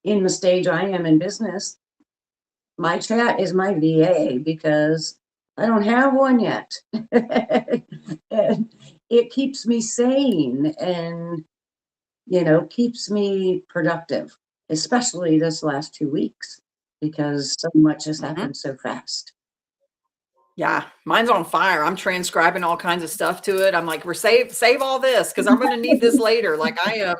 in the stage I am in business, my chat is my VA because I don't have one yet. And it keeps me sane and, keeps me productive, especially this last 2 weeks, because so much has happened so fast. Yeah, mine's on fire. I'm transcribing all kinds of stuff to it. I'm like, save all this because I'm going to need this later. Like I am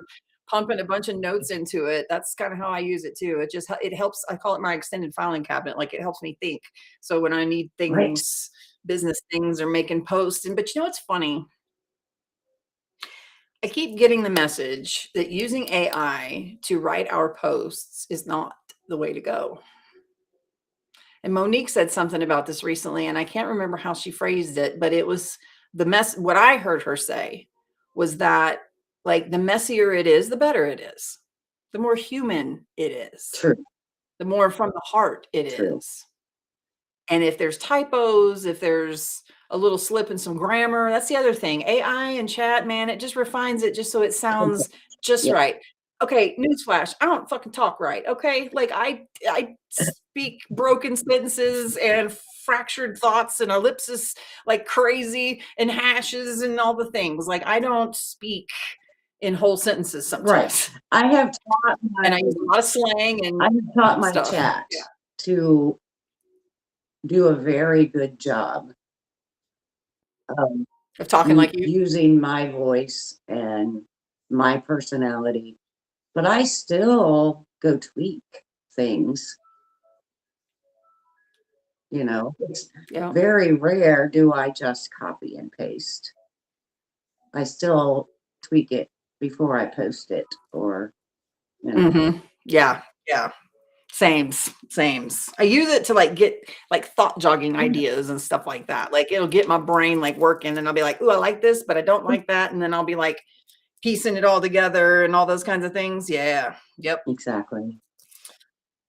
pumping a bunch of notes into it. That's kind of how I use it too. It helps. I call it my extended filing cabinet. Like it helps me think. So when I need things, business things or making posts, but what's funny? I keep getting the message that using AI to write our posts is not the way to go. And Monique said something about this recently, and I can't remember how she phrased it, but it was what I heard her say was that like the messier it is, the better it is. The more human it is. True. The more from the heart it is. And if there's typos, if there's a little slip in some grammar, that's the other thing. AI and chat, man, it just refines it just so it sounds just Yeah. right. Okay, newsflash, I don't fucking talk right. Okay, like I speak broken sentences and fractured thoughts and ellipsis like crazy and hashes and all the things. Like I don't speak in whole sentences sometimes. Right. I have taught And I use a lot of slang I and have taught my stuff. chat Yeah. to do a very good job Of talking like you. using my voice and my personality, but I still go tweak things. You know, it's Yeah. very rare do I just copy and paste. I still tweak it before I post it, or you know. Yeah. Yeah. Sames. I use it to like get like thought jogging ideas and stuff like that. Like it'll get my brain like working and I'll be like, "Ooh, I like this, but I don't like that." And then I'll be like piecing it all together and all those kinds of things. Yeah. Yep. Exactly.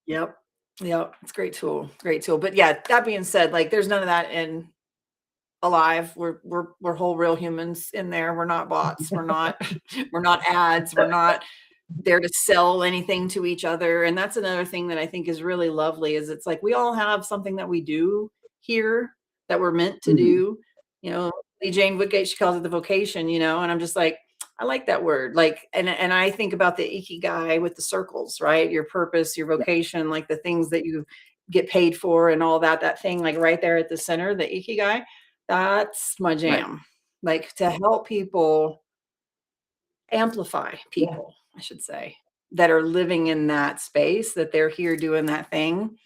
Yep. Yep. It's a great tool. Great tool. But yeah, that being said, like there's none of that in Alive. We're whole real humans in there. We're not bots. We're not we're not ads. We're not there to sell anything to each other. And that's another thing that I think is really lovely is it's like we all have something that we do here that we're meant to do. You know, Jane Woodgate, she calls it the vocation, you know, and I'm just like, I like that word. Like, and I think about the ikigai with the circles, right? Your purpose, your vocation, like the things that you get paid for and all that, that thing like right there at the center, the ikigai, that's my jam. Like to help people amplify people, I should say, that are living in that space, that they're here doing that thing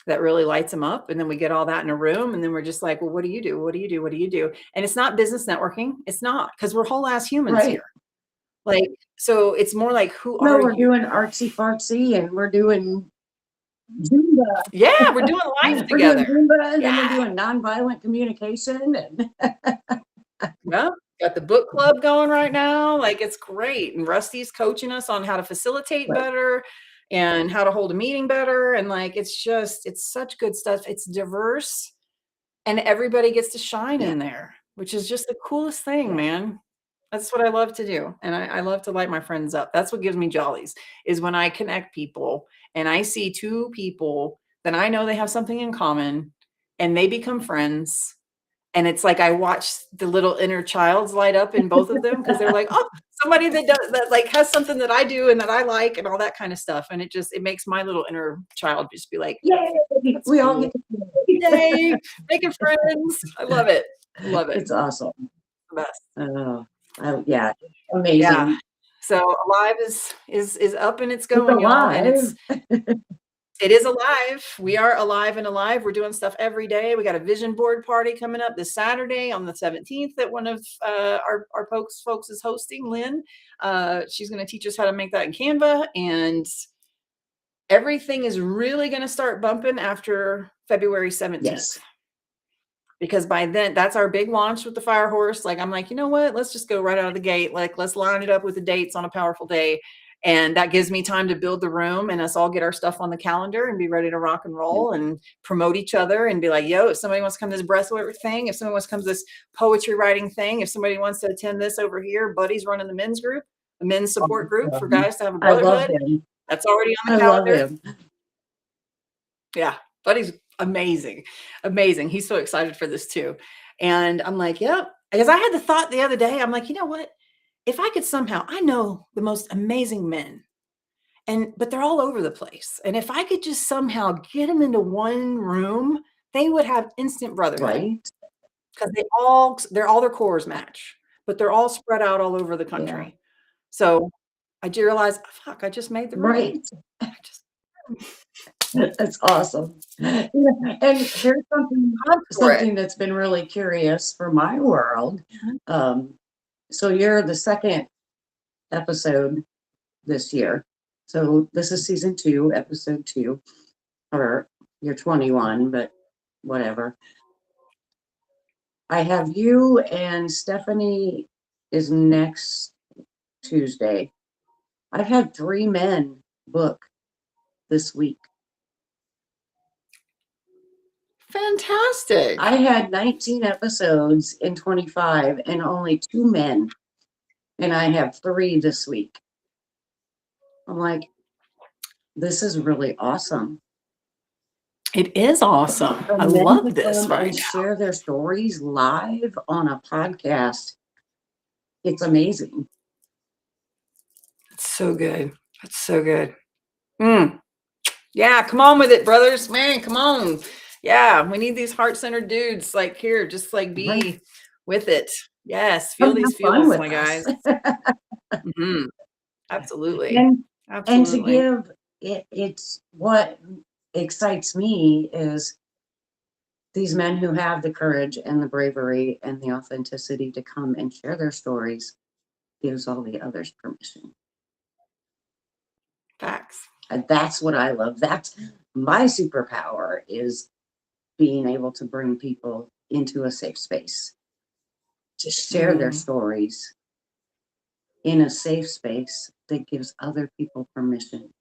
that really lights them up. And then we get all that in a room. And then we're just like, well, what do you do? What do you do? What do you do? And it's not business networking. It's not because we're whole ass humans Right. here. Like, so it's more like, who No, are we're you? doing artsy fartsy and we're doing Zumba. Yeah, we're doing life We're doing together. Zumba and then we're Yeah. doing nonviolent communication. And Well, got the book club going right now. Like it's great. And Rusty's coaching us on how to facilitate right. better and how to hold a meeting better. And like it's just, it's such good stuff. It's diverse and everybody gets to shine Yeah. in there, which is just the coolest thing, Yeah. man. That's what I love to do. And I love to light my friends up. That's what gives me jollies is when I connect people and I see two people that I know they have something in common and they become friends. And it's like I watch the little inner childs light up in both of them because they're like, oh, somebody that does that like has something that I do and that I like and all that kind of stuff. And it makes my little inner child just be like, Yay! that's We all cool. get to Yay, making friends. I love it. Love it. It's awesome. The best. Yeah, amazing. Yeah. So Alive is up and it's going, It's y'all. And alive. it is alive. We are alive and alive. We're doing stuff every day. We got a vision board party coming up this Saturday on the 17th that one of our folks is hosting, Lynn. She's going to teach us how to make that in Canva. And everything is really going to start bumping after February 17th. Yes. Because by then, that's our big launch with the Fire Horse. Like, I'm like, you know what? Let's just go right out of the gate. Like, let's line it up with the dates on a powerful day. And that gives me time to build the room and us all get our stuff on the calendar and be ready to rock and roll and promote each other and be like, yo, if somebody wants to come to this breathwork thing, if somebody wants to come to this poetry writing thing, if somebody wants to attend this over here, Buddy's running the men's group, the men's support group for guys to have a brotherhood. That's already on the calendar. Love him. Yeah. Buddy's amazing. He's so excited for this too. And I'm like, yep. Because I had the thought the other day, I'm like, you know what? If I could somehow, I know the most amazing men, but they're all over the place. And if I could just somehow get them into one room, they would have instant brotherhood. Right. Because their cores match, but they're all spread out all over the country. Yeah. So I do realize, fuck, I just made the room. Right. That's awesome. Yeah. And here's something that's been really curious for my world. So you're the second episode this year. So this is season 2, episode 2, or you're 21, but whatever. I have you and Stephanie is next Tuesday. I've had 3 men book this week. Fantastic. I had 19 episodes in 25 and only 2 men. And I have 3 this week. I'm like, this is really awesome. It is awesome. For I men love to this come right and now. share their stories live on a podcast. It's amazing. It's so good. It's so good. Yeah, come on with it, brothers. Man, come on. Yeah, we need these heart-centered dudes like here, just like be Right. with it. Yes, Come feel these have fun feels, with my us. guys. Mhm. Absolutely. and to Absolutely. give it's what excites me is these men who have the courage and the bravery and the authenticity to come and share their stories gives all the others permission. Facts. And that's what I love. That's my superpower, is being able to bring people into a safe space to share their stories in a safe space that gives other people permission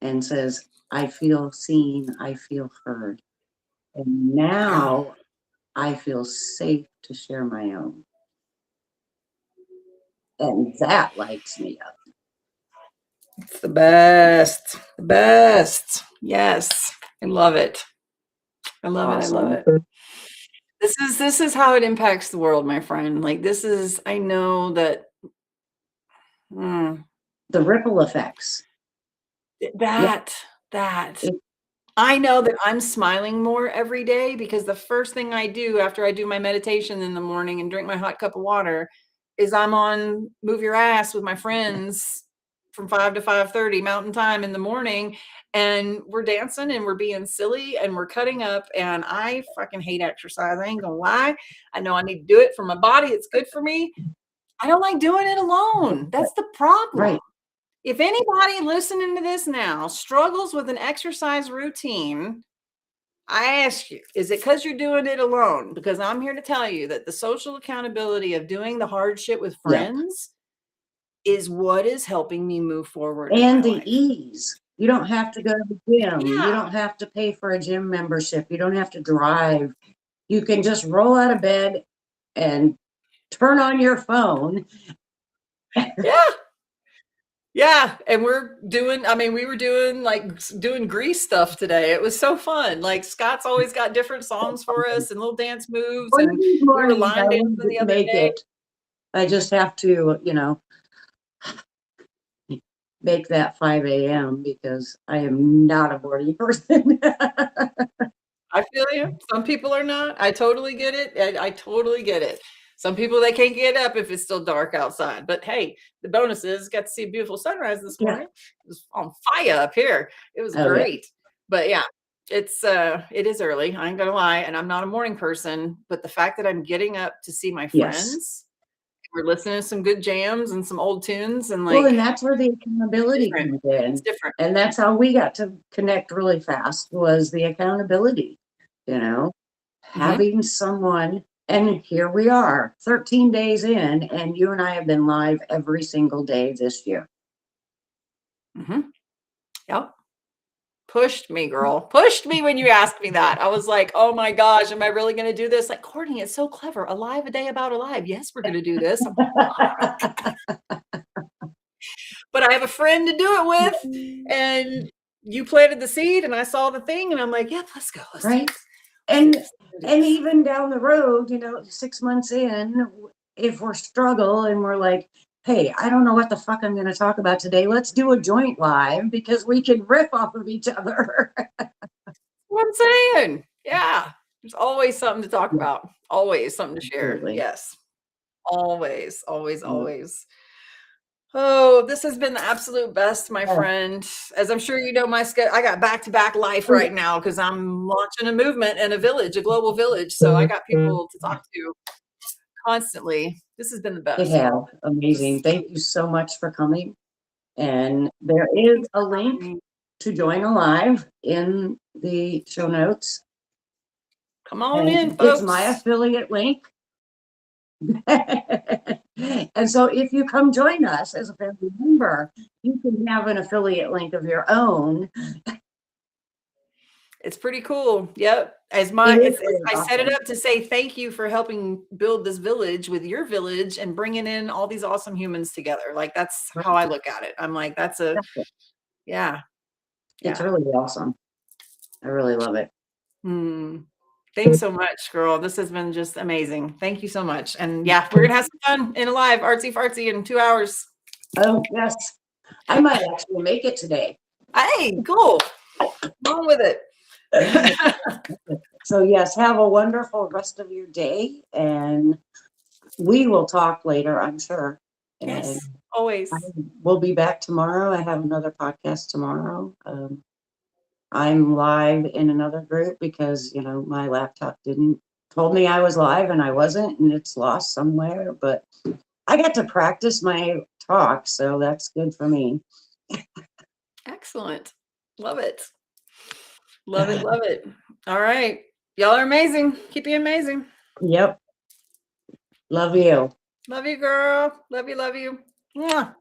and says, I feel seen, I feel heard. And Yeah. now I feel safe to share my own. And that lights me up. It's the best. The best. Yes. I love it. I love it. I love Awesome. it. This is how it impacts the world, my friend. Like this is, I know that The ripple effects. that It, I know that I'm smiling more every day because the first thing I do after I do my meditation in the morning and drink my hot cup of water is I'm on Move Your Ass with my friends from 5 to 5:30 Mountain Time in the morning, and we're dancing and we're being silly and we're cutting up, and I fucking hate exercise. I ain't gonna lie. I know I need to do it for my body. It's good for me. I don't like doing it alone. That's the problem. right. If anybody listening to this now struggles with an exercise routine, I ask you, is it because you're doing it alone? Because I'm here to tell you that the social accountability of doing the hard shit with Yep. friends is what is helping me move forward in And my the life. ease. You don't have to go to the gym. Yeah. You don't have to pay for a gym membership. You don't have to drive. You can just roll out of bed and turn on your phone. Yeah. Yeah. And we're doing, I mean, we were doing doing Grease stuff today. It was so fun. Like Scott's always got different songs for us and little dance moves. One of And these we were mornings line I dancing will the other make day. it. I just have to, make that 5 a.m. because I am not a morning person. I feel you. Some people are not. I totally get it. I totally get it. Some people, they can't get up if it's still dark outside. But hey, the bonus is got to see a beautiful sunrise this Yeah. morning. It was on fire up here. It was Oh, yeah. great. But yeah, it is early. I ain't gonna lie, and I'm not a morning person. But the fact that I'm getting up to see my Yes. friends, we're listening to some good jams and some old tunes, and Well, like and that's where the accountability different. comes It's in. different. And that's how we got to connect really fast, was the accountability, having someone. And here we are, 13 days in, and you and I have been live every single day this year. Yep. Pushed me, girl. Pushed me when you asked me that. I was like, oh my gosh, am I really going to do this? Like, Courtney, it's so clever. Alive a day about alive. Yes, we're going to do this. But I have a friend to do it with. And you planted the seed and I saw the thing and I'm like, yep, let's go. Let's Right. do this. And even down the road, 6 months in, if we're struggle and we're like, hey, I don't know what the fuck I'm going to talk about today. Let's do a joint live because we can riff off of each other. What I'm saying. Yeah. There's always something to talk about. Always something to share. Absolutely. Yes. Always, always, always. Oh, this has been the absolute best, my friend. As I'm sure you know, I got back-to-back life right now because I'm launching a movement in a village, a global village. So I got people to talk to constantly. This has been the best. You have. Amazing. Thank you so much for coming. And there is a link to join a live in the show notes. Come on in, folks. It's my affiliate link. And so if you come join us as a family member, you can have an affiliate link of your own. It's pretty cool. Yep. It is really I set it awesome. up to say thank you for helping build this village with your village and bringing in all these awesome humans together. Like that's Right? how I look at it. I'm like, yeah, It's yeah. really awesome. I really love it. Hmm. Thanks so much, girl. This has been just amazing. Thank you so much. And yeah, we're gonna have some fun in a live artsy fartsy in 2 hours. Oh, yes. I might actually make it today. Hey, cool. Come on with it. So yes, have a wonderful rest of your day, and we will talk later, I'm sure. And Yes, always. we'll be back tomorrow. I have another podcast tomorrow. I'm live in another group because, my laptop didn't told me I was live and I wasn't, and it's lost somewhere, but I got to practice my talk, so that's good for me. Excellent. Love it. Love it. Love it. All right. Y'all are amazing. Keep being amazing. Yep. Love you. Love you, girl. Love you. Love you. Mwah.